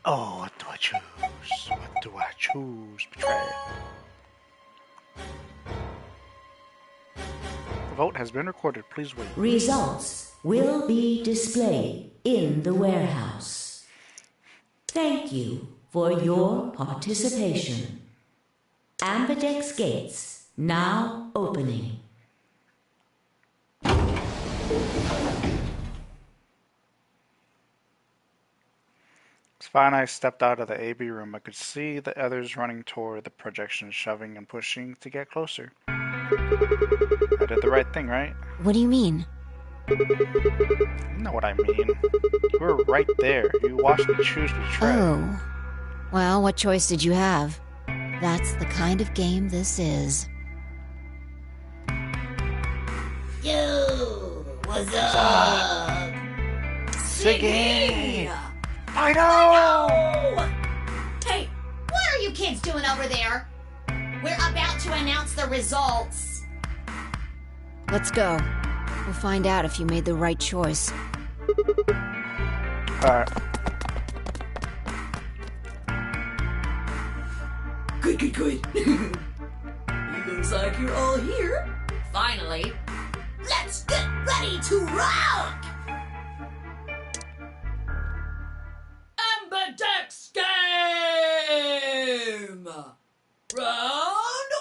Oh, what do I choose? What do I choose? Betray. The vote has been recorded. Please wait. Results will be displayed in the warehouse. Thank you for your participation. Ambidex gates now opening. As fine I stepped out of the AB room, I could see the others running toward the projection, shoving and pushing to get closer. I did the right thing, right? What do you mean? You know what I mean. You were right there. You watched me choose Betray. Oh. Well, what choice did you have? That's the kind of game this is. Yo, what's up? Siggy! I know! Hey, what are you kids doing over there? We're about to announce the results. Let's go. We'll find out if you made the right choice. Alright. Good. It looks like you're all here. Finally. Let's get ready to rock! Ambidex game! Round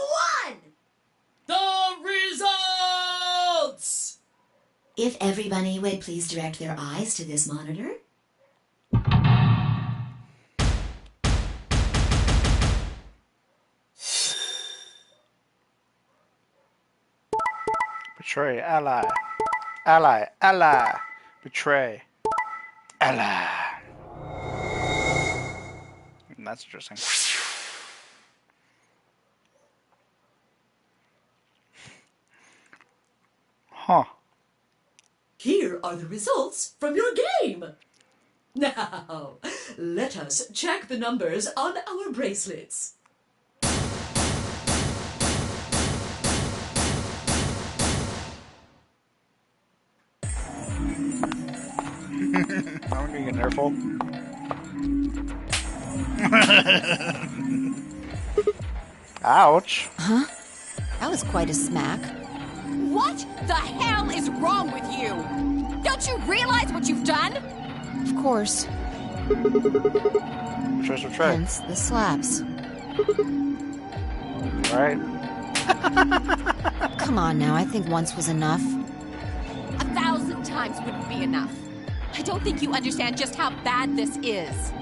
1! The results! If everybody would please direct their eyes to this monitor. Betray, ally. Ally, ally. Betray, ally. That's interesting. Huh. Here are the results from your game. Now, let us check the numbers on our bracelets. I'm gonna get an airful. Ouch. Huh? That was quite a smack. What the hell is wrong with you? Don't you realize what you've done? Of course. Betray's betray. Hence the slaps. Right? Come on now, I think once was enough. 1,000 times wouldn't be enough. I don't think you understand just how bad this is.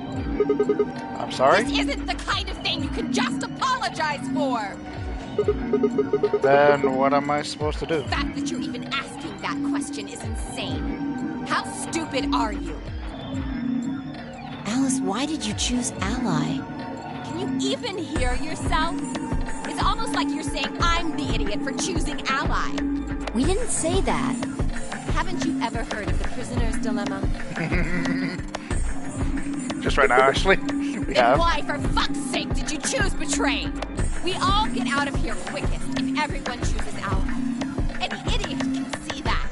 I'm sorry? This isn't the kind of thing you can just apologize for. Then what am I supposed to do? The fact that you're even asking that question is insane. How stupid are you? Alice, why did you choose Ally? Can you even hear yourself? It's almost like you're saying I'm the idiot for choosing Ally. We didn't say that. Haven't you ever heard of the prisoner's dilemma? Just right now, actually. We Then have. why, for fuck's sake, did you choose Betray? We all get out of here quickest if everyone chooses Ally. Any idiot can see that.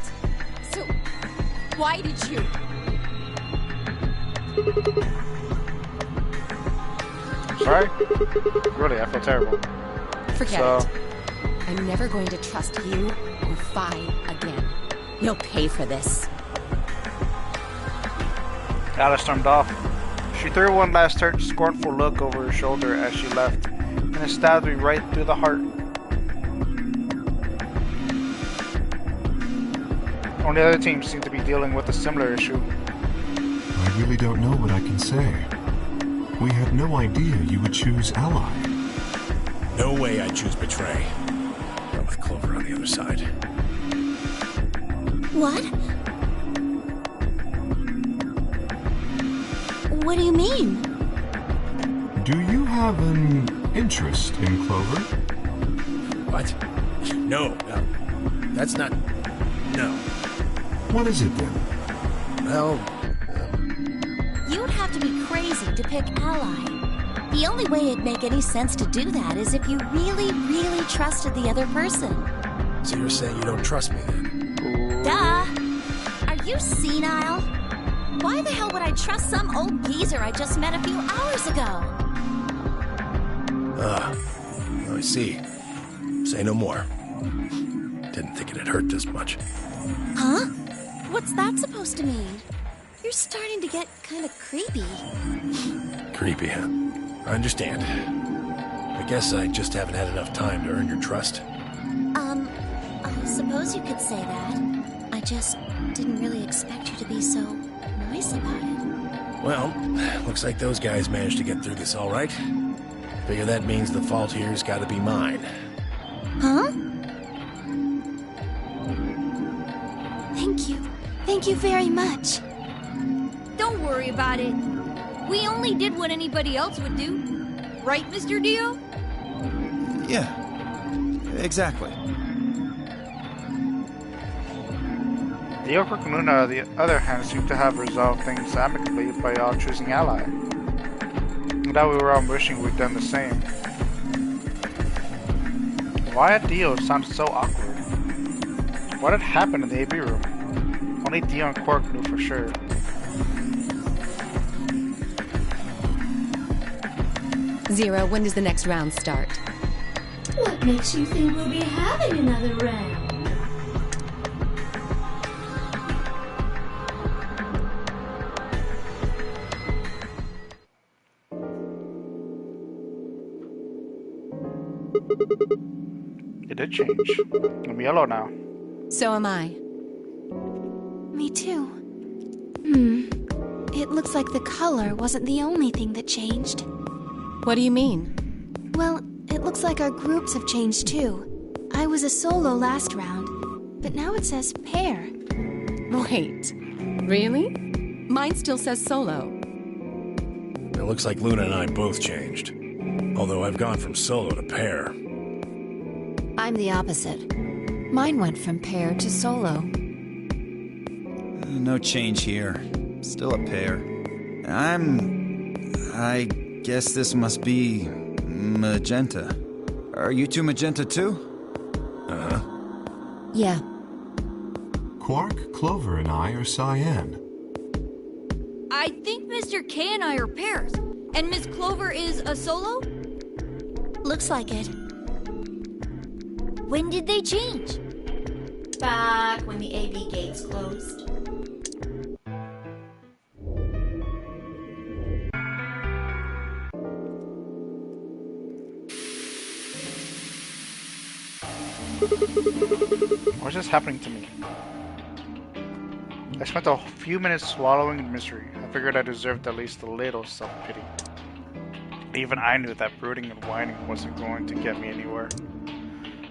So, why did you? Sorry? Really, I feel terrible. Forget So- it. I'm never going to trust you or Phi again. You'll pay for this. Alice stormed off. She threw one last scornful look over her shoulder as she left, and it stabbed me right through the heart. Only other teams seem to be dealing with a similar issue. I really don't know what I can say. We had no idea you would choose Ally. No way I'd choose Betray. Not with Clover on the other side. What? What do you mean? Do you have an interest in Clover? What? No. That's not... No. What is it then? Well, You'd have to be crazy to pick Ally. The only way it'd make any sense to do that is if you really, really trusted the other person. so you're saying you don't trust me then? Duh! Are you senile? Why the hell would I trust some old geezer I just met a few hours ago? I see. Say no more. Didn't think it'd hurt this much. Huh? What's that supposed to mean? You're starting to get kind of creepy. Creepy, huh? I understand. I guess I just haven't had enough time to earn your trust. I suppose you could say that. I just didn't really expect you to be so nice about it. Well, looks like those guys managed to get through this all right. Figure that means the fault here's got to be mine. Huh? Thank you. Thank you very much. Don't worry about it. We only did what anybody else would do. Right, Mr. Dio? Yeah, exactly. The Orc and Luna, on the other hand, seem to have resolved things amicably by all choosing ally. Now we were all wishing we'd done the same. Why had Dio sounded so awkward? What had happened in the AB room? Only Dio and Quark knew for sure. Zero, when does the next round start? What makes you think we'll be having another round? It did change. I'm yellow now. So am I. Me too. It looks like the color wasn't the only thing that changed. What do you mean? Well, it looks like our groups have changed too. I was a solo last round, but now it says pair. Wait, really? Mine still says solo. It looks like Luna and I both changed. Although I've gone from solo to pair. I'm the opposite. Mine went from pair to solo. No change here. Still a pair. I guess this must be magenta. Are you two magenta too? Uh-huh. Yeah. Quark, Clover, and I are Cyan. I think Mr. K and I are pairs. And Miss Clover is a solo? Looks like it. When did they change? Back when the AB gates closed. What's just happening to me? I spent a few minutes swallowing in misery. I figured I deserved at least a little self-pity. Even I knew that brooding and whining wasn't going to get me anywhere.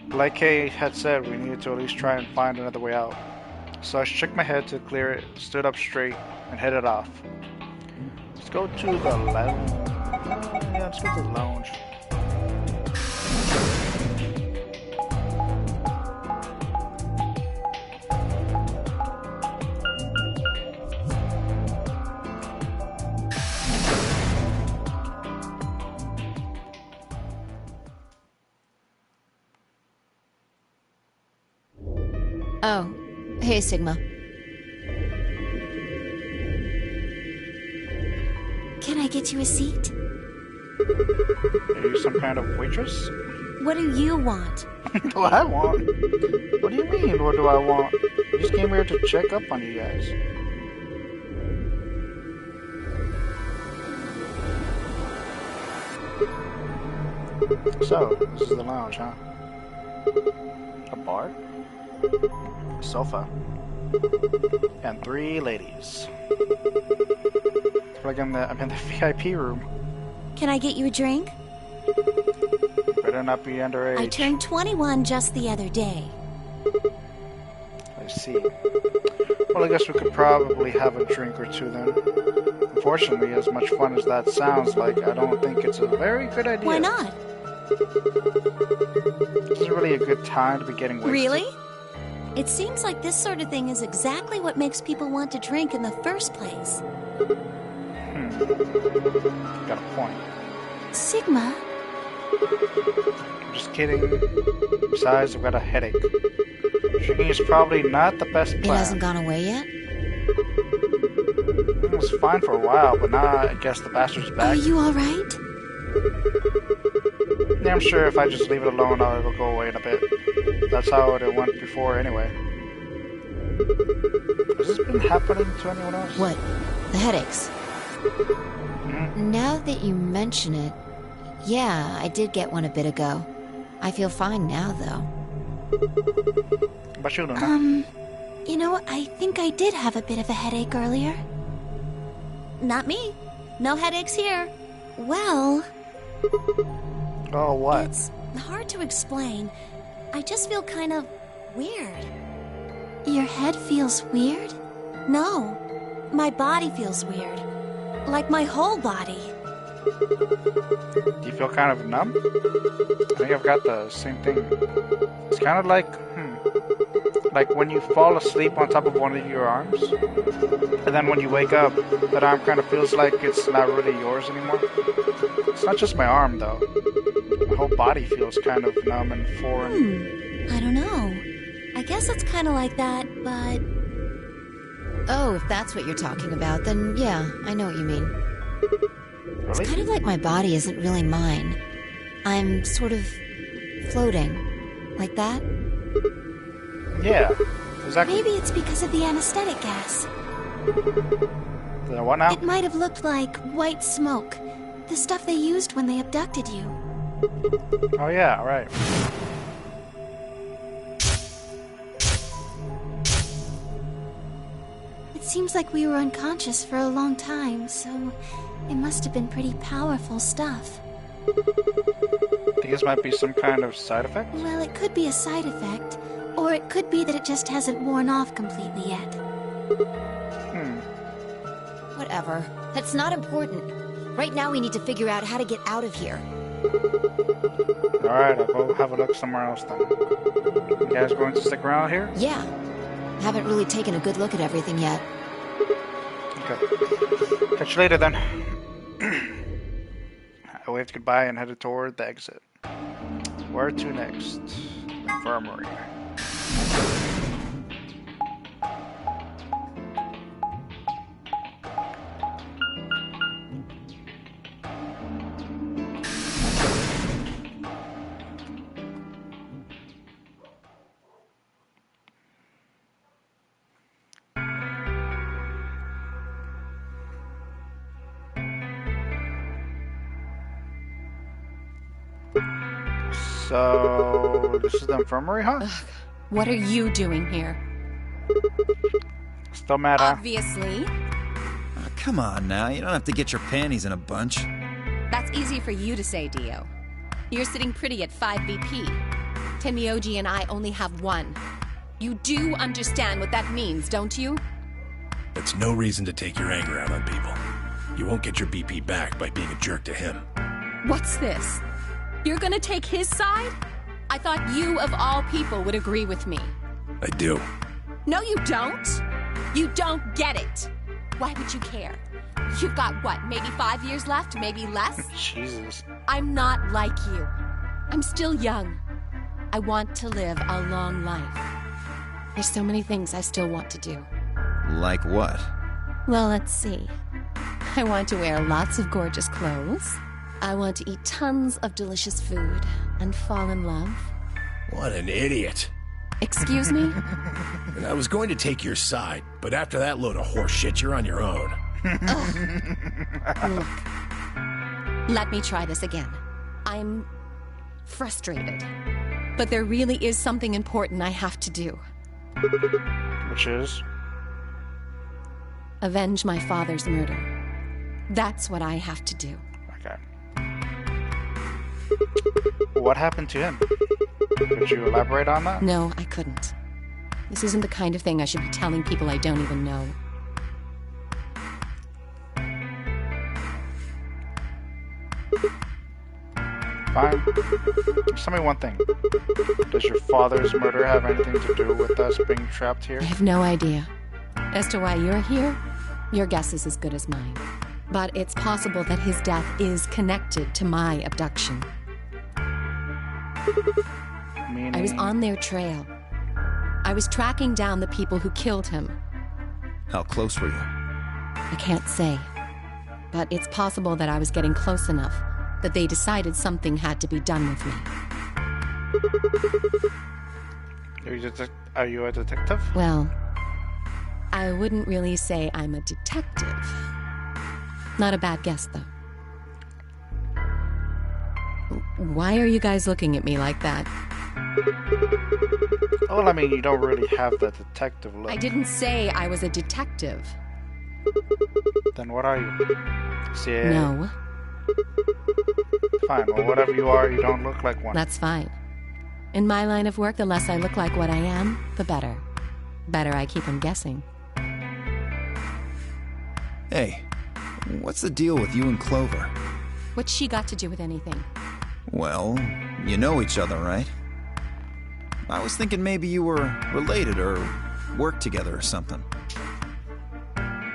But like Kay had said, we needed to at least try and find another way out. So I shook my head to clear it, stood up straight, and headed off. Let's go to the lounge. Yeah, let's go to the lounge. Oh, hey Sigma. Can I get you a seat? Are you some kind of waitress? What do you want? What do I want? What do you mean, what do I want? I just came here to check up on you guys. So, this is the lounge, huh? A bar? A sofa? And 3 ladies. It's like I'm in the VIP room. Can I get you a drink? Better not be underage. I turned 21 just the other day. I see. Well, I guess we could probably have a drink or two then. Unfortunately, as much fun as that sounds like, I don't think it's a very good idea. Why not? This is really a good time to be getting wasted. Really? It seems like this sort of thing is exactly what makes people want to drink in the first place. Got a point. Sigma? I'm just kidding. Besides, I've got a headache. Drinking is probably not the best plan. It hasn't gone away yet? fine for a while, but now I guess the bastard's back. Are you alright? Yeah, I'm sure if I just leave it alone, it'll go away in a bit. That's how it went before anyway. Has this been happening to anyone else? What? The headaches? Now that you mention it, yeah, I did get one a bit ago. I feel fine now, though. But you, Luna. You know, I think I did have a bit of a headache earlier. Not me. No headaches here. Well, Oh, what? it's hard to explain. I just feel kind of weird. Your head feels weird? No, my body feels weird. Like my whole body. Do you feel kind of numb? I think I've got the same thing. It's kind of like when you fall asleep on top of one of your arms, and then when you wake up, that arm kind of feels like it's not really yours anymore. It's not just my arm, though. My whole body feels kind of numb and foreign. I don't know. I guess it's kind of like that, but... Oh, if that's what you're talking about, then yeah, I know what you mean. It's Really? kind of like my body isn't really mine. I'm sort of floating. Like that? Yeah, exactly. Maybe it's because of the anesthetic gas. The what now? It might have looked like white smoke. The stuff they used when they abducted you. Oh yeah, right. It seems like we were unconscious for a long time, so it must have been pretty powerful stuff. Think this might be some kind of side effect? Well, it could be a side effect, or it could be that it just hasn't worn off completely yet. Whatever. That's not important. Right now we need to figure out how to get out of here. Alright, I'll go have a look somewhere else then. You guys going to stick around here? Yeah. Haven't really taken a good look at everything yet. Okay. Catch you later then. I waved goodbye and headed toward the exit. Where to next? Infirmary. So, this is the infirmary, huh? What are you doing here? Still mad, huh? Obviously. Come on now, you don't have to get your panties in a bunch. That's easy for you to say, Dio. You're sitting pretty at 5 BP. Tenmyoji and I only have 1. You do understand what that means, don't you? That's no reason to take your anger out on people. You won't get your BP back by being a jerk to him. What's this? You're gonna take his side? I thought you, of all people, would agree with me. I do. No, you don't. You don't get it. Why would you care? You've got what, maybe 5 years left, maybe less? Jesus. I'm not like you. I'm still young. I want to live a long life. There's so many things I still want to do. Like what? Well, let's see. I want to wear lots of gorgeous clothes. I want to eat tons of delicious food and fall in love. What an idiot. Excuse me? And I was going to take your side, but after that load of horse shit, you're on your own. Look, let me try this again. I'm frustrated, but there really is something important I have to do. Which is? Avenge my father's murder. That's what I have to do. Okay. What happened to him? Could you elaborate on that? No, I couldn't. This isn't the kind of thing I should be telling people I don't even know. Fine. Just tell me one thing. Does your father's murder have anything to do with us being trapped here? I have no idea. As to why you're here, your guess is as good as mine. But it's possible that his death is connected to my abduction. Meaning... I was on their trail. I was tracking down the people who killed him. How close were you? I can't say. But it's possible that I was getting close enough that they decided something had to be done with me. Are you a detective? Well, I wouldn't really say I'm a detective. Not a bad guess, though. Why are you guys looking at me like that? Well, I mean, you don't really have that detective look. I didn't say I was a detective. Then what are you? CIA? No. Fine, well, whatever you are, you don't look like one. That's fine. In my line of work, the less I look like what I am, the better. Better I keep them guessing. Hey, what's the deal with you and Clover? What's she got to do with anything? Well, you know each other, right? I was thinking maybe you were related or worked together or something.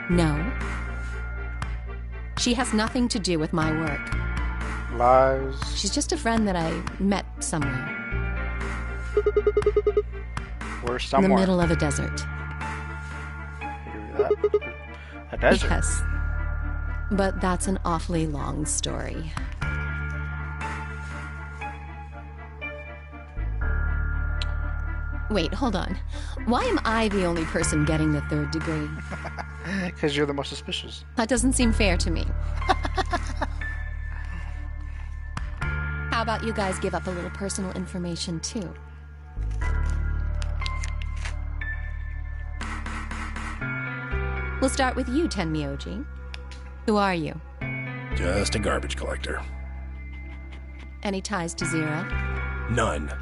No. She has nothing to do with my work. Lies. She's just a friend that I met somewhere. We're somewhere. In the middle of a desert. A desert? Yes. But that's an awfully long story. Wait, hold on. Why am I the only person getting the 3rd degree? Because you're the most suspicious. That doesn't seem fair to me. How about you guys give up a little personal information, too? We'll start with you, Tenmyoji. Who are you? Just a garbage collector. Any ties to Zero? None.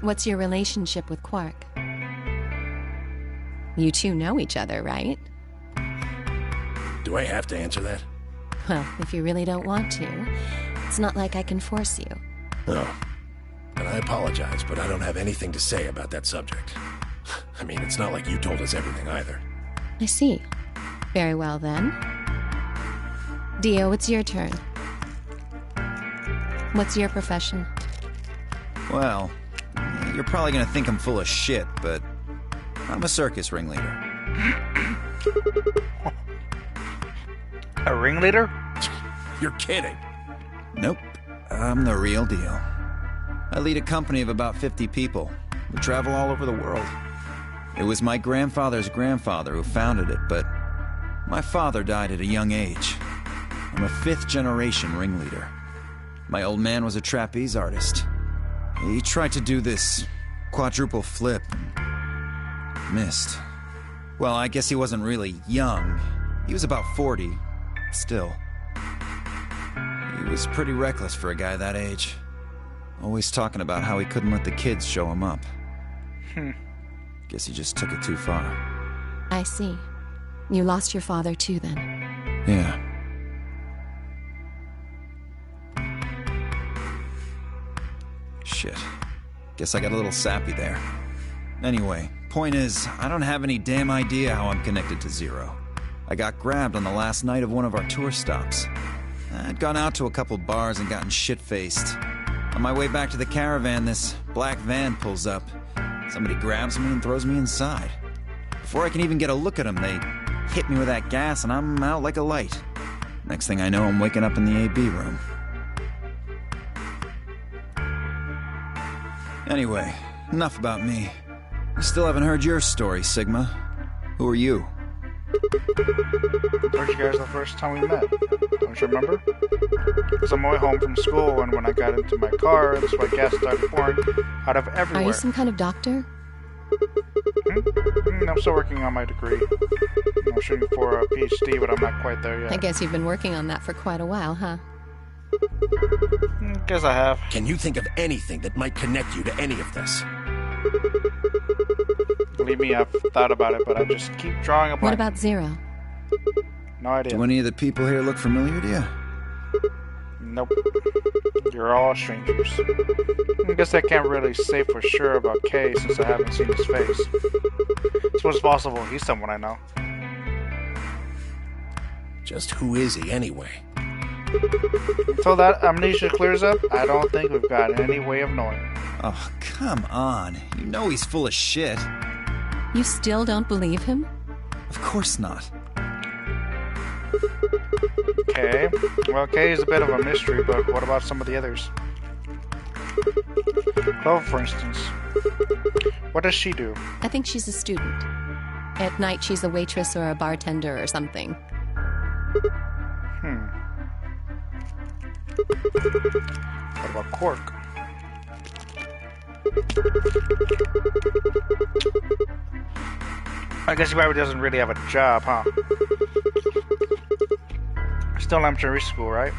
What's your relationship with Quark? You two know each other, right? Do I have to answer that? Well, if you really don't want to, it's not like I can force you. No. And I apologize, but I don't have anything to say about that subject. I mean, it's not like you told us everything either. I see. Very well, then. Dio, it's your turn. What's your profession? Well, you're probably gonna think I'm full of shit, but I'm a circus ringleader. A ringleader? You're kidding. Nope. I'm the real deal. I lead a company of about 50 people. We travel all over the world. It was my grandfather's grandfather who founded it, but my father died at a young age. I'm a 5th-generation ringleader. My old man was a trapeze artist. He tried to do this quadruple flip and missed. Well, I guess he wasn't really young. He was about 40. Still. He was pretty reckless for a guy that age. Always talking about how he couldn't let the kids show him up. Guess he just took it too far. I see. You lost your father too, then. Yeah. Shit. Guess I got a little sappy there. Anyway, point is, I don't have any damn idea how I'm connected to Zero. I got grabbed on the last night of one of our tour stops. I'd gone out to a couple bars and gotten shit-faced. On my way back to the caravan, this black van pulls up. Somebody grabs me and throws me inside. Before I can even get a look at them, they hit me with that gas and I'm out like a light. Next thing I know, I'm waking up in the AB room. Anyway, enough about me. You still haven't heard your story, Sigma. Who are you? Told you guys the first time we met. Don't you remember? Because I'm way home from school, and when I got into my car, this white gas started pouring out of everywhere. Are you some kind of doctor? I'm still working on my degree. I'm shooting for a PhD, but I'm not quite there yet. I guess you've been working on that for quite a while, huh? Guess I have. Can you think of anything that might connect you to any of this? Believe me, I've thought about it, but I just keep drawing a blank. What about Zero? No idea. Do any of the people here look familiar to you? Nope. You're all strangers. I guess I can't really say for sure about Kay since I haven't seen his face. I suppose it's possible he's someone I know. Just who is he anyway? Until that amnesia clears up, I don't think we've got any way of knowing. Oh, come on. You know he's full of shit. You still don't believe him? Of course not. Okay. Well, Kay is a bit of a mystery, but what about some of the others? Clove, for instance. What does she do? I think she's a student. At night, she's a waitress or a bartender or something. What about Quark? I guess he probably doesn't really have a job, huh? Still elementary school, right?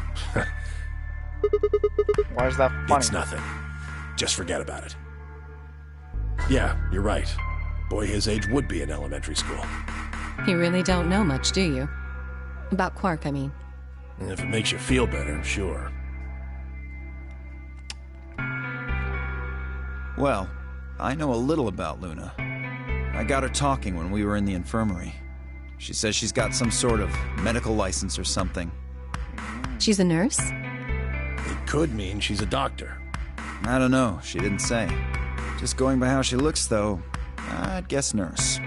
Why is that funny? It's nothing. Just forget about it. Yeah, you're right. Boy his age would be in elementary school. You really don't know much, do you? About Quark, I mean. And if it makes you feel better, sure. Well, I know a little about Luna. I got her talking when we were in the infirmary. She says she's got some sort of medical license or something. She's a nurse? It could mean she's a doctor. I don't know, she didn't say. Just going by how she looks, though, I'd guess nurse.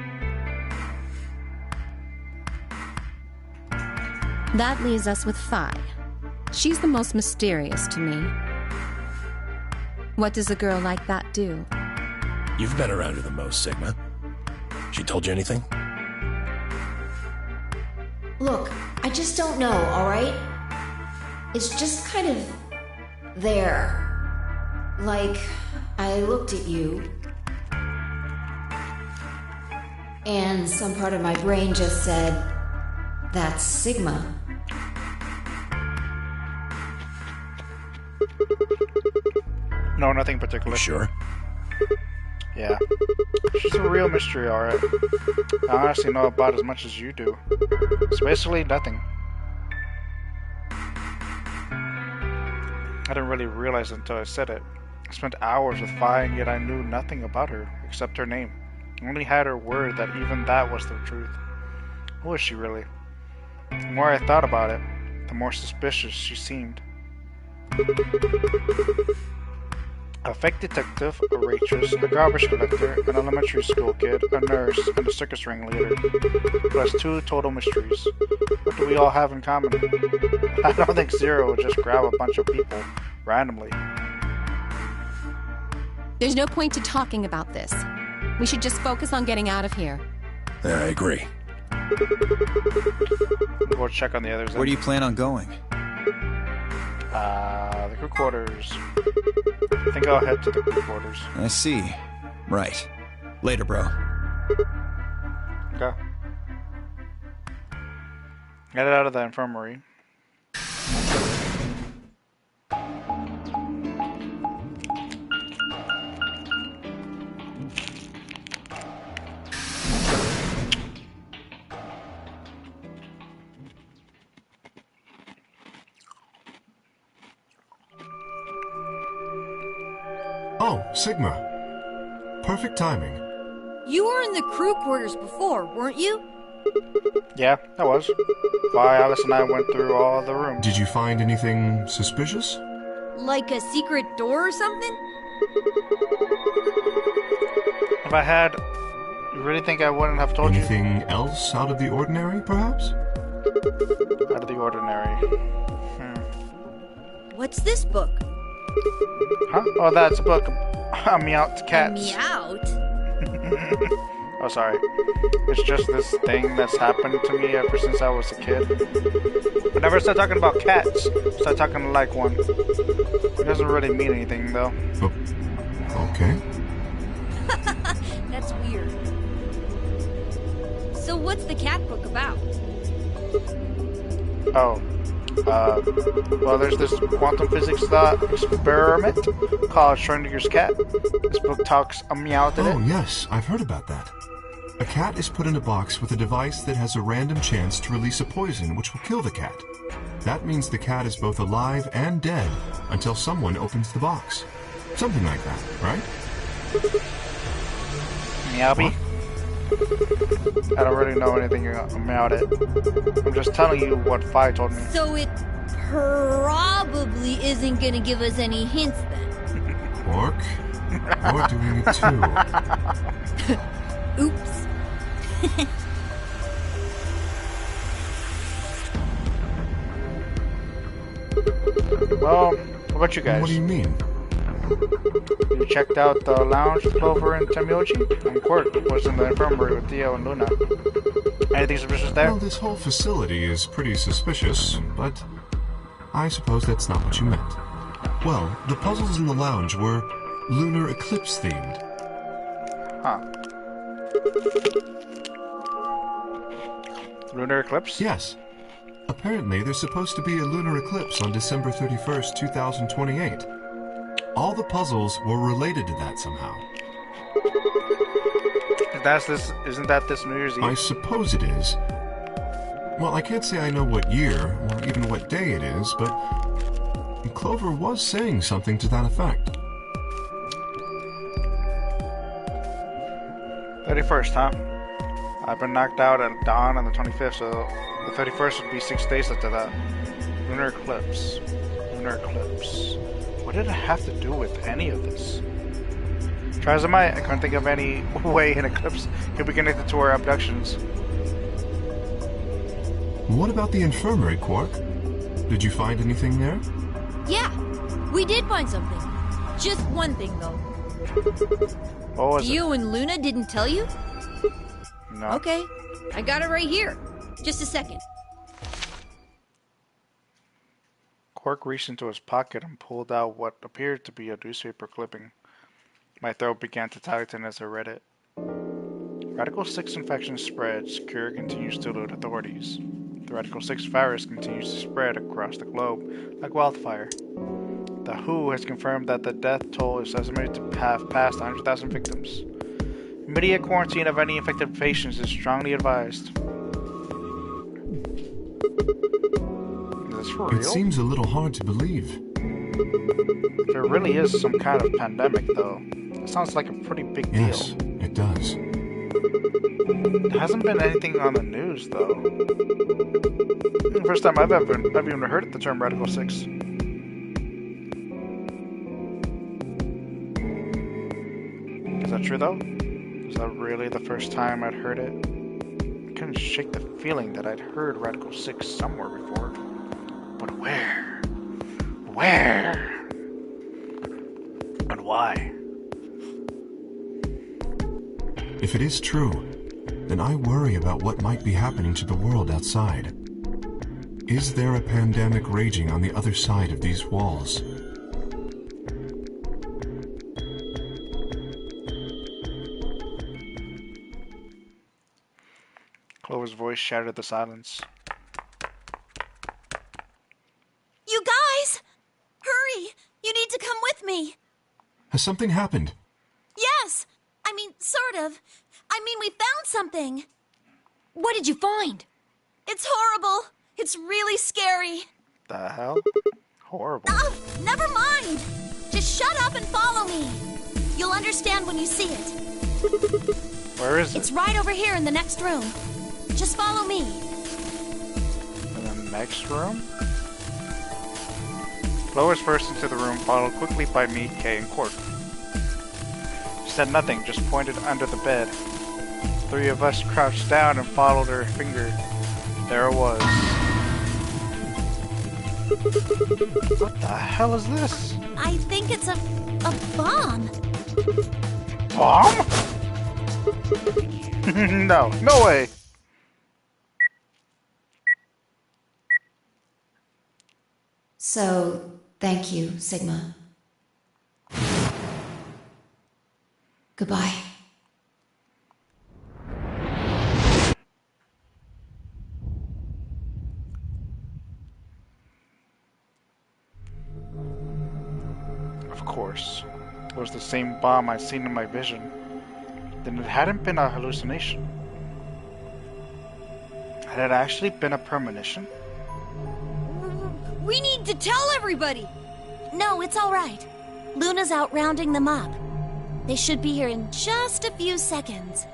That leaves us with Phi. She's the most mysterious to me. What does a girl like that do? You've been around her the most, Sigma. She told you anything? Look, I just don't know, alright? It's just kind of there. Like, I looked at you, and some part of my brain just said, that's Sigma. No, nothing particular. You sure? Yeah. She's a real mystery, alright. I honestly know about as much as you do. It's basically nothing. I didn't really realize it until I said it. I spent hours with Phi, and yet I knew nothing about her, except her name. I only had her word that even that was the truth. Who is she really? The more I thought about it, the more suspicious she seemed. A fake detective, a waitress, a garbage collector, an elementary school kid, a nurse, and a circus ringleader. Plus 2 total mysteries. What do we all have in common? I don't think Zero would just grab a bunch of people randomly. There's no point to talking about this. We should just focus on getting out of here. Yeah, I agree. We'll go check on the others. Where do you plan on going? The crew quarters. I think I'll head to the crew quarters. I see. Right. Later, bro. Okay. Get it out of the infirmary. Oh, Sigma. Perfect timing. You were in the crew quarters before, weren't you? Yeah, I was. Phi, Alice, and I went through all the rooms. Did you find anything suspicious? Like a secret door or something? If I had, you really think I wouldn't have told you? Anything else out of the ordinary, perhaps? Out of the ordinary. What's this book? Huh? Oh, that's a book. I'm Meowt Cats. Meowt? Oh, sorry. It's just this thing that's happened to me ever since I was a kid. Whenever I start talking about cats, start talking like one. It doesn't really mean anything, though. Oh, okay. That's weird. So what's the cat book about? Oh. Well, there's this quantum physics experiment called Schrodinger's cat. This book talks a meow to it. Oh, yes, I've heard about that. A cat is put in a box with a device that has a random chance to release a poison which will kill the cat. That means the cat is both alive and dead until someone opens the box. Something like that, right? Meowby? I don't really know anything about it. I'm just telling you what Phi told me. So it probably isn't gonna give us any hints then. Quark, you're doing it too. Oops. Well, what about you guys? What do you mean? You checked out the lounge with Clover and Tamiochi? And Quirk was in the infirmary with Theo and Luna. Anything suspicious there? Well, this whole facility is pretty suspicious, but I suppose that's not what you meant. Well, the puzzles in the lounge were lunar eclipse themed. Huh. Lunar eclipse? Yes. Apparently, there's supposed to be a lunar eclipse on December 31st, 2028. All the puzzles were related to that somehow. Isn't that this New Year's Eve? I suppose it is. Well, I can't say I know what year, or even what day it is, but Clover was saying something to that effect. 31st, huh? I've been knocked out at dawn on the 25th, so the 31st would be 6 days after that. Lunar eclipse. Lunar eclipse. What did it have to do with any of this? Try as I might, I couldn't think of any way an eclipse could be connected to our abductions. What about the infirmary, Quark? Did you find anything there? Yeah, we did find something. Just one thing, though. What was it? You and Luna didn't tell you? No. Okay, I got it right here. Just a second. Quark reached into his pocket and pulled out what appeared to be a newspaper clipping. My throat began to tighten as I read it. Radical 6 infection spreads. Cure continues to elude authorities. The Radical 6 virus continues to spread across the globe like wildfire. The WHO has confirmed that the death toll is estimated to have passed 100,000 victims. Immediate quarantine of any infected patients is strongly advised. Is this for real? It seems a little hard to believe. There really is some kind of pandemic, though. It sounds like a pretty big deal. Yes, it does. There hasn't been anything on the news, though. The first time I've even heard the term Radical 6. Is that true, though? Is that really the first time I'd heard it? I couldn't shake the feeling that I'd heard Radical 6 somewhere before. But where? Where? And why? If it is true, then I worry about what might be happening to the world outside. Is there a pandemic raging on the other side of these walls? Clover's voice shattered the silence. You guys! Hurry! You need to come with me! Has something happened? Yes! I mean, sort of. I mean, we found something. What did you find? It's horrible. It's really scary. The hell? Horrible. Oh, never mind. Just shut up and follow me. You'll understand when you see it. Where is it? It's right over here in the next room. Just follow me. In the next room? Lois burst into the room, followed quickly by me, Kay, and Quark. She said nothing, just pointed under the bed. Three of us crouched down and followed her finger. There it was. What the hell is this? I think it's a bomb. Bomb? No way. So, thank you, Sigma. Goodbye. Of course. It was the same bomb I'd seen in my vision. Then it hadn't been a hallucination. Had it actually been a premonition? We need to tell everybody! No, it's all right. Luna's out rounding them up. They should be here in just a few seconds.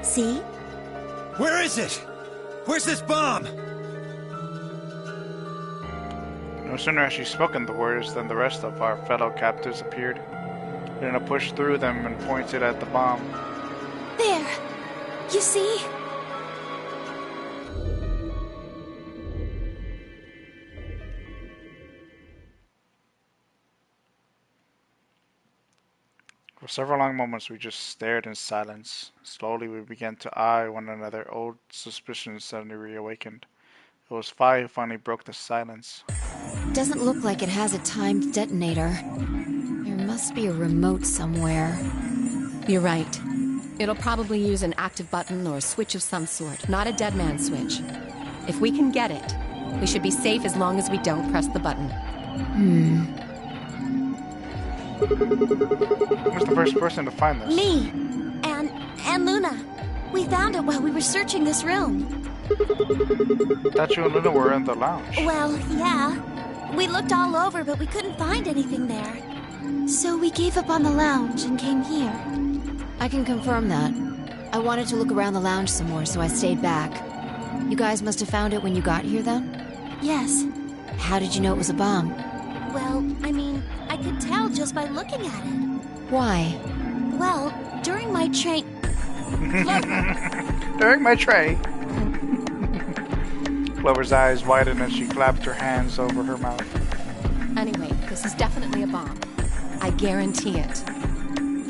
See? Where is it? Where's this bomb? No sooner had she spoken the words than the rest of our fellow captives appeared. Luna pushed through them and pointed at the bomb. There. You see? For several long moments, we just stared in silence. Slowly, we began to eye one another. Old suspicions suddenly reawakened. It was Vi who finally broke the silence. Doesn't look like it has a timed detonator. There must be a remote somewhere. You're right. It'll probably use an active button or a switch of some sort, not a dead man switch. If we can get it, we should be safe as long as we don't press the button. Who was the first person to find this? Me. And Luna. We found it while we were searching this room. Thought you and Luna were in the lounge. Well, yeah. We looked all over, but we couldn't find anything there. So we gave up on the lounge and came here. I can confirm that. I wanted to look around the lounge some more, so I stayed back. You guys must have found it when you got here, then? Yes. How did you know it was a bomb? Well, I mean, I could tell just by looking at it. Why? Well, during my train... During my tray. Clover's eyes widened and she clapped her hands over her mouth. Anyway, this is definitely a bomb. I guarantee it.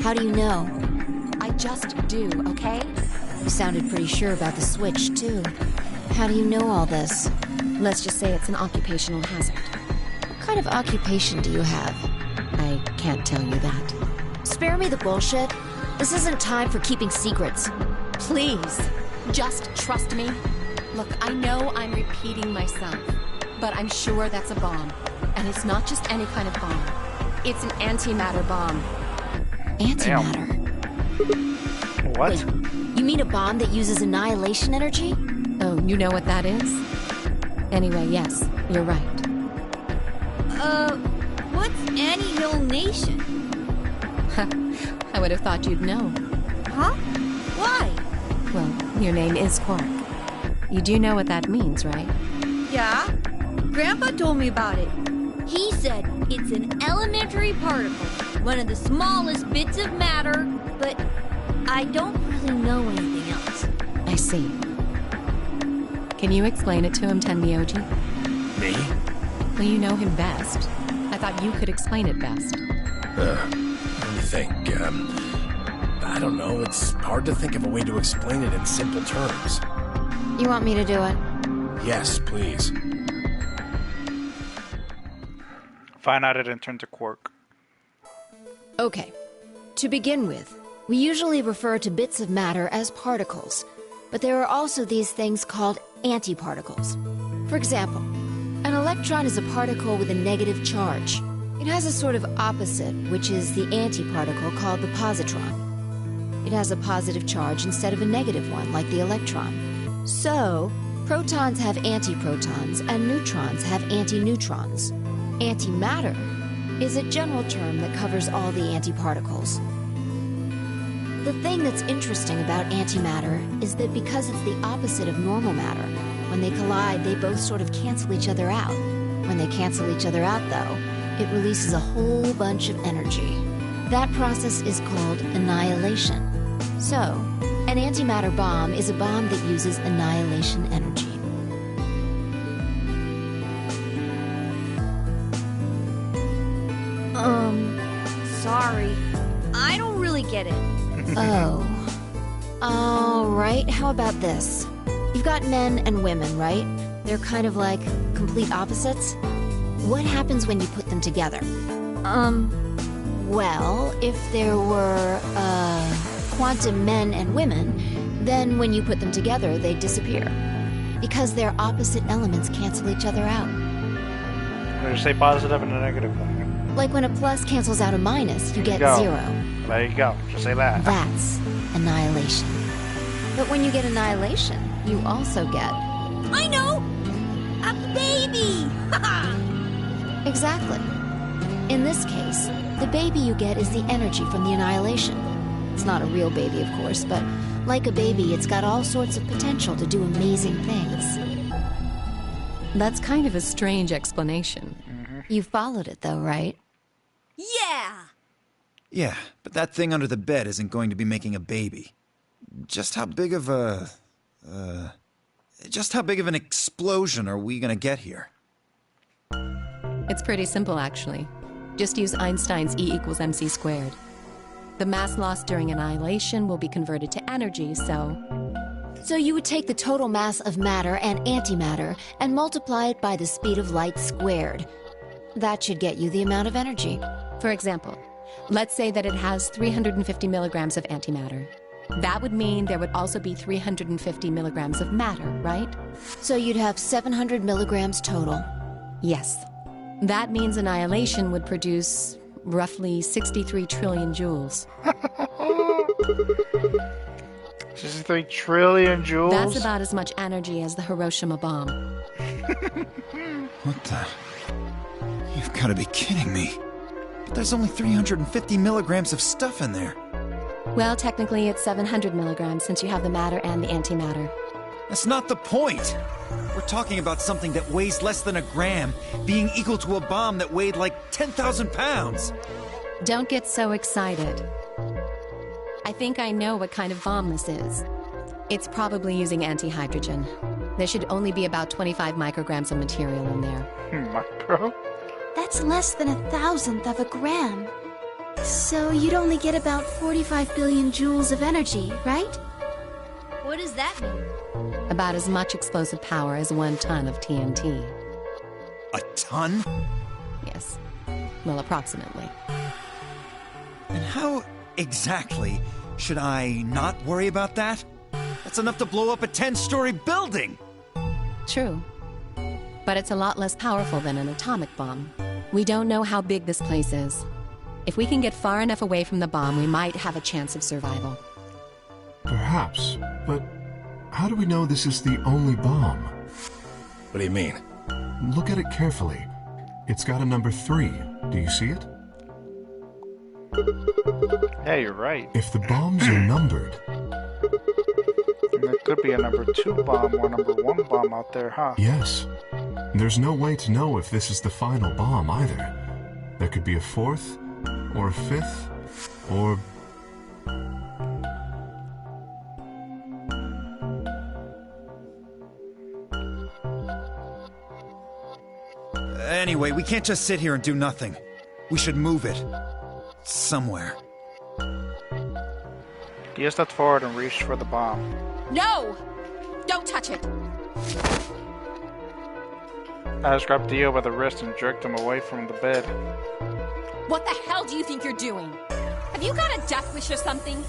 How do you know? I just do, okay? You sounded pretty sure about the switch, too. How do you know all this? Let's just say it's an occupational hazard. What kind of occupation do you have? I can't tell you that. Spare me the bullshit. This isn't time for keeping secrets. Please, just trust me. Look, I know I'm repeating myself, but I'm sure that's a bomb. And it's not just any kind of bomb. It's an antimatter bomb. Antimatter? What? Wait, you mean a bomb that uses annihilation energy? Oh, you know what that is? Anyway, yes, you're right. What's annihilation? I would have thought you'd know. Huh? Why? Well, your name is Quark. You do know what that means, right? Yeah. Grandpa told me about it. He said it's an elementary particle, one of the smallest bits of matter, but I don't really know anything else. I see. Can you explain it to him, Tenmyoji? Me? Well, you know him best. I thought you could explain it best. Let me think. I don't know. It's hard to think of a way to explain it in simple terms. You want me to do it? Yes, please. Vi nodded and turned to Quark. Okay. To begin with, we usually refer to bits of matter as particles, but there are also these things called antiparticles. For example, an electron is a particle with a negative charge. It has a sort of opposite, which is the antiparticle called the positron. It has a positive charge instead of a negative one, like the electron. So, protons have antiprotons and neutrons have antineutrons. Antimatter is a general term that covers all the antiparticles. The thing that's interesting about antimatter is that because it's the opposite of normal matter, when they collide, they both sort of cancel each other out. When they cancel each other out, though, it releases a whole bunch of energy. That process is called annihilation. So, an antimatter bomb is a bomb that uses annihilation energy. Sorry. I don't really get it. Oh. Alright, how about this? You've got men and women, right? They're kind of like complete opposites. What happens when you put them together? Well, if there were, quantum men and women, then when you put them together, they disappear. Because their opposite elements cancel each other out. There's say positive and a negative one. Like when a plus cancels out a minus, you get Go. 0. There you go. Just say that. That's annihilation. But when you get annihilation, you also get... I know! A baby! Exactly. In this case, the baby you get is the energy from the annihilation. It's not a real baby, of course, but like a baby, it's got all sorts of potential to do amazing things. That's kind of a strange explanation. You followed it, though, right? Yeah! Yeah, but that thing under the bed isn't going to be making a baby. just how big of a... just how big of an explosion are we gonna get here? It's pretty simple, actually. Just use Einstein's E equals mc squared. The mass lost during annihilation will be converted to energy, so... So you would take the total mass of matter and antimatter and multiply it by the speed of light squared. That should get you the amount of energy. For example, let's say that it has 350 milligrams of antimatter. That would mean there would also be 350 milligrams of matter, right? So you'd have 700 milligrams total. Yes. That means annihilation would produce roughly 63 trillion joules. 63 trillion joules? That's about as much energy as the Hiroshima bomb. What the... You've got to be kidding me. But there's only 350 milligrams of stuff in there. Well, technically it's 700 milligrams since you have the matter and the antimatter. That's not the point. We're talking about something that weighs less than a gram, being equal to a bomb that weighed like 10,000 pounds. Don't get so excited. I think I know what kind of bomb this is. It's probably using antihydrogen. There should only be about 25 micrograms of material in there. Micro? That's less than 1,000th of a gram. So you'd only get about 45 billion joules of energy, right? What does that mean? About as much explosive power as 1 ton of TNT. A ton? Yes. Well, approximately. And how exactly should I not worry about that? That's enough to blow up a 10-story building! True. But it's a lot less powerful than an atomic bomb. We don't know how big this place is. If we can get far enough away from the bomb, we might have a chance of survival. Perhaps, but how do we know this is the only bomb? What do you mean? Look at it carefully. It's got a number 3. Do you see it? Yeah, you're right. If the bombs are numbered... There could be a number 2 bomb or number 1 bomb out there, huh? Yes. There's no way to know if this is the final bomb either. There could be a 4th, or a 5th, or... Anyway, we can't just sit here and do nothing. We should move it. Somewhere. Dia stepped forward and reached for the bomb. No! Don't touch it! I just grabbed Dio by the wrist and jerked him away from the bed. What the hell do you think you're doing? Have you got a death wish or something?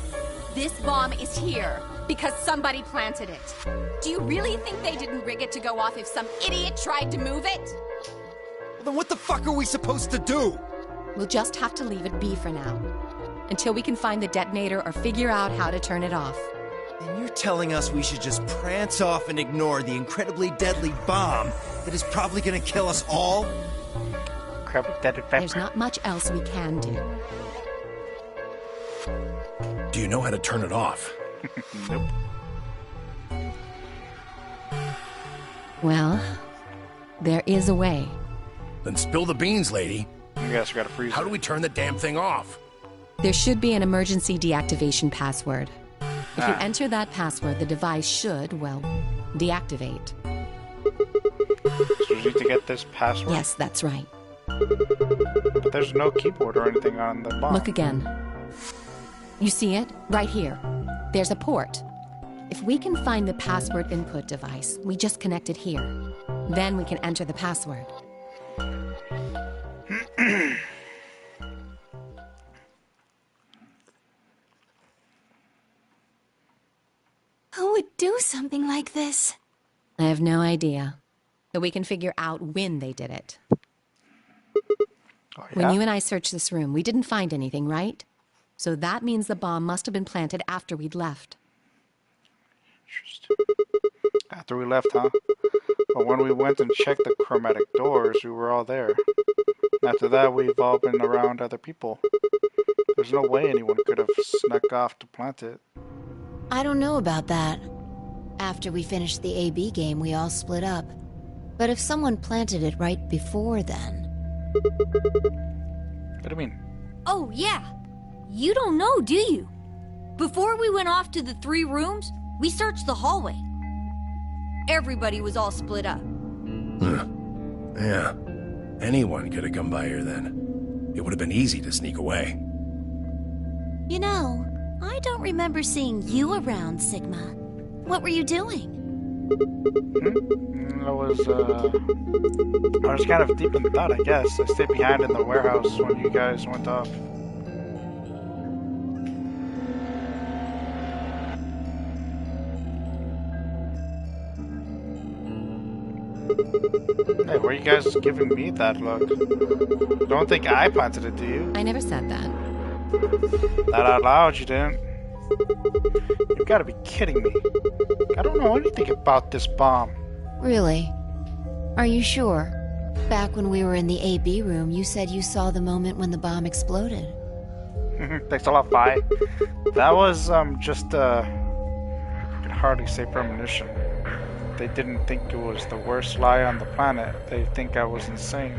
This bomb is here because somebody planted it. Do you really think they didn't rig it to go off if some idiot tried to move it? Well, then what the fuck are we supposed to do? We'll just have to leave it be for now. Until we can find the detonator or figure out how to turn it off. And you're telling us we should just prance off and ignore the incredibly deadly bomb that is probably gonna kill us all? There's not much else we can do. Do you know how to turn it off? Nope. Well, there is a way. Then spill the beans, lady. You guys gotta freeze How it. do we turn the damn thing off? There should be an emergency deactivation password. If you enter that password, the device should, well, deactivate. So you need to get this password? Yes, that's right. But there's no keyboard or anything on the bomb. Look again. You see it? Right here. There's a port. If we can find the password input device, we just connect it here. Then we can enter the password. Who would do something like this? I have no idea. But we can figure out when they did it. Oh, yeah? When you and I searched this room, we didn't find anything, right? So that means the bomb must have been planted after we'd left. After we left, huh? But when we went and checked the chromatic doors, we were all there. After that, we've all been around other people. There's no way anyone could have snuck off to plant it. I don't know about that. After we finished the AB game, we all split up. But if someone planted it right before then... What do you mean? Oh, yeah. You don't know, do you? Before we went off to the 3 rooms, we searched the hallway. Everybody was all split up. Yeah. Anyone could have come by here then. It would have been easy to sneak away. You know, I don't remember seeing you around, Sigma. What were you doing? I was kind of deep in thought, I guess. I stayed behind in the warehouse when you guys went off. Hey, why are you guys giving me that look? Don't think I planted it, do you? I never said that. Not out loud, you didn't. You gotta be kidding me. I don't know anything about this bomb. Really? Are you sure? Back when we were in the AB room, you said you saw the moment when the bomb exploded. Thanks a lot, Vi. That was, just, I can hardly say premonition. They didn't think it was the worst lie on the planet. They think I was insane.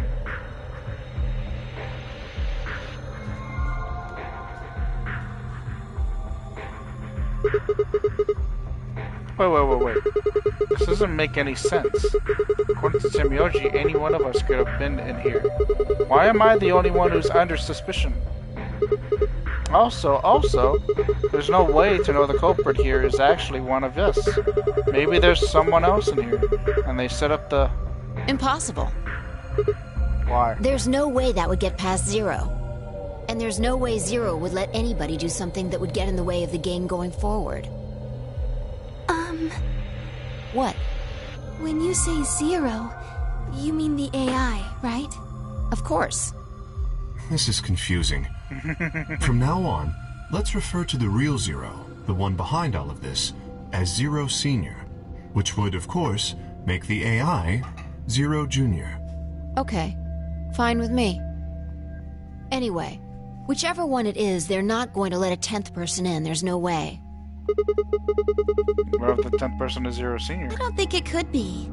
Wait. This doesn't make any sense. According to Semyoji, any one of us could have been in here. Why am I the only one who's under suspicion? Also, there's no way to know the culprit here is actually one of us. Maybe there's someone else in here, and they set up the... Impossible. Why? There's no way that would get past Zero. And there's no way Zero would let anybody do something that would get in the way of the game going forward. What? When you say Zero, you mean the AI, right? Of course. This is confusing. From now on, let's refer to the real Zero, the one behind all of this, as Zero Senior, which would, of course, make the AI Zero Junior. Okay, fine with me. Anyway, whichever one it is, they're not going to let a 10th person in, there's no way. What if the 10th person is Zero Senior? I don't think it could be.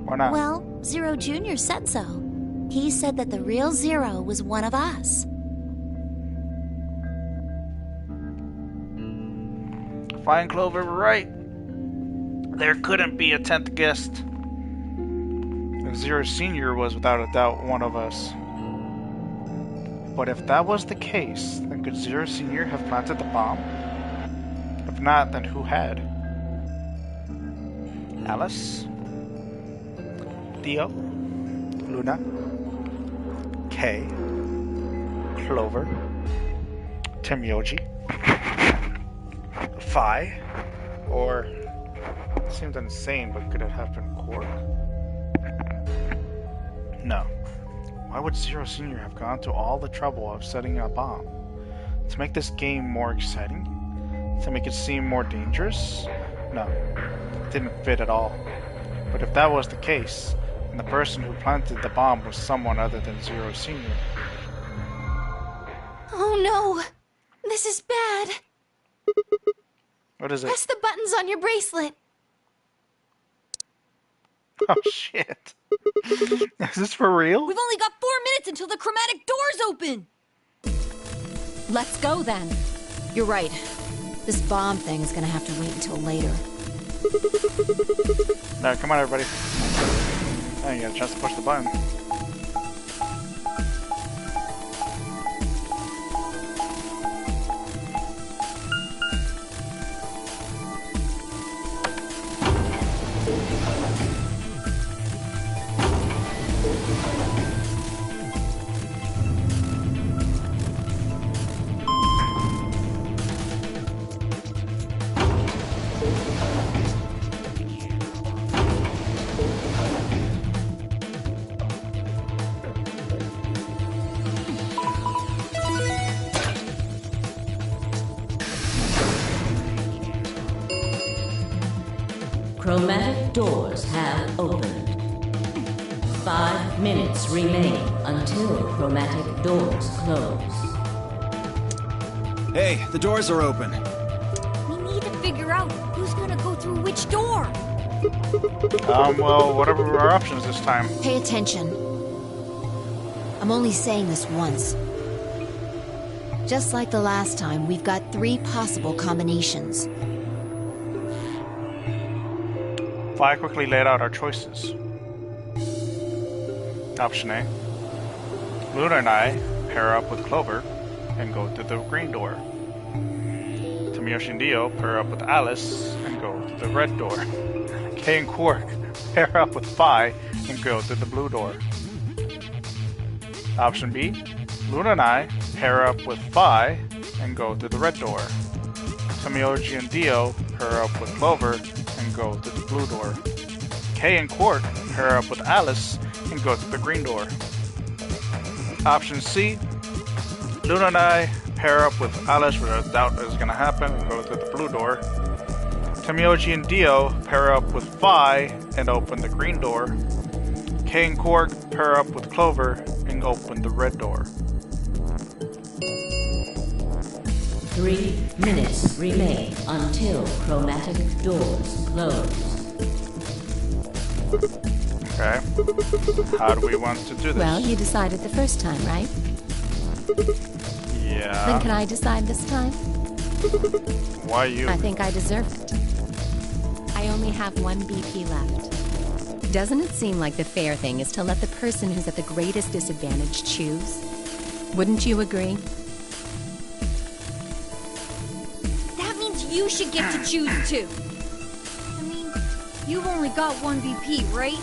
Why not? Well, Zero Junior said so. He said that the real Zero was one of us. Fine, Clover, right. There couldn't be a 10th guest. Zero Senior was without a doubt one of us. But if that was the case, then could Zero Senior have planted the bomb? If not, then who had? Alice? Theo? Luna? Kay? Clover? Temyoji? Phi? Or... seems insane, but could it have been Quark? No. Why would Zero Senior have gone to all the trouble of setting a bomb? To make this game more exciting? To make it seem more dangerous? No. It didn't fit at all. But if that was the case, then the person who planted the bomb was someone other than Zero Senior. Oh no! This is bad! What is it? Press the buttons on your bracelet! Oh shit. Is this for real? We've only got 4 minutes until the chromatic doors open! Let's go then. You're right. This bomb thing is gonna have to wait until later. No, come on everybody. Now you got a chance to push the button. Chromatic doors have opened. 5 minutes remain until chromatic doors close. Hey, the doors are open. We need to figure out who's gonna go through which door. Well, whatever our options this time. Pay attention. I'm only saying this once. Just like the last time, we've got 3 possible combinations. Vi quickly laid out our choices. Option A. Luna and I pair up with Clover and go through the green door. Tomoyoshi and Dio pair up with Alice and go through the red door. Kay and Quark pair up with Vi and go through the blue door. Option B. Luna and I pair up with Vi and go through the red door. Tomoyoshi and Dio pair up with Clover and go through the blue door. Kay and Quark pair up with Alice and go through the green door. Option C. Luna and I pair up with Alice, which I doubt is going to happen, and go through the blue door. Tomoyoshi and Dio pair up with Vi and open the green door. Kay and Quark pair up with Clover and open the red door. 3 minutes remain until chromatic doors close. Okay. How do we want to do this? Well, you decided the first time, right? Yeah. Then can I decide this time? Why you? I think I deserve it. I only have 1 BP left. Doesn't it seem like the fair thing is to let the person who's at the greatest disadvantage choose? Wouldn't you agree? That means you should get to choose too. I mean, you've only got 1 BP, right?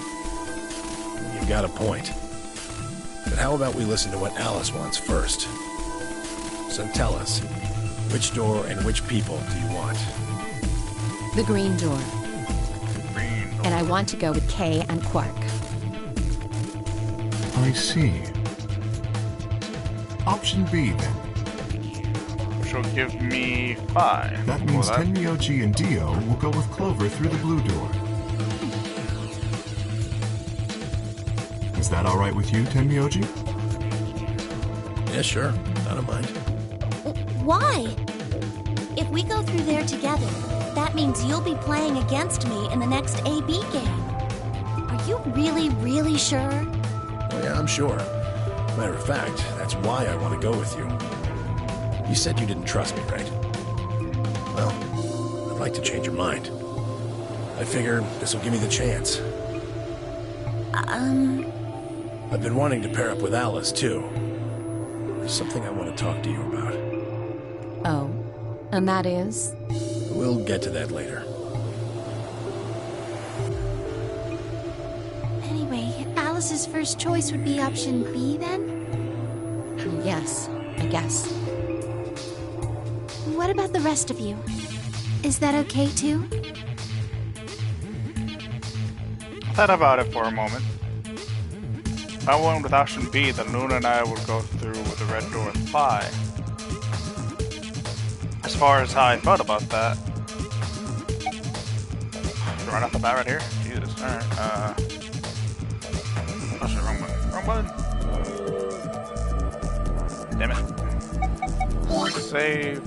You've got a point. But how about we listen to what Alice wants first? So tell us, which door and which people do you want? The green door. Green door. And I want to go with Kay and Quark. I see. Option B, then. Which will give me 5. That means Tenmyoji and Dio will go with Clover through the blue door. Is that all right with you, Tenmyoji? Yeah, sure. I don't mind. Why? If we go through there together, that means you'll be playing against me in the next AB game. Are you really, really sure? Oh yeah, I'm sure. Matter of fact, that's why I want to go with you. You said you didn't trust me, right? Well, I'd like to change your mind. I figure this will give me the chance. I've been wanting to pair up with Alice, too. There's something I want to talk to you about. Oh, and that is? We'll get to that later. Anyway, Alice's first choice would be option B then? Yes, I guess. What about the rest of you? Is that okay too? I thought about it for a moment. If I went with option B, then Luna and I would go through with the red door with Vi. As far as how I felt about that, right off the bat right here. Jesus. Alright. That's the wrong button. Wrong button. Damn it. Save.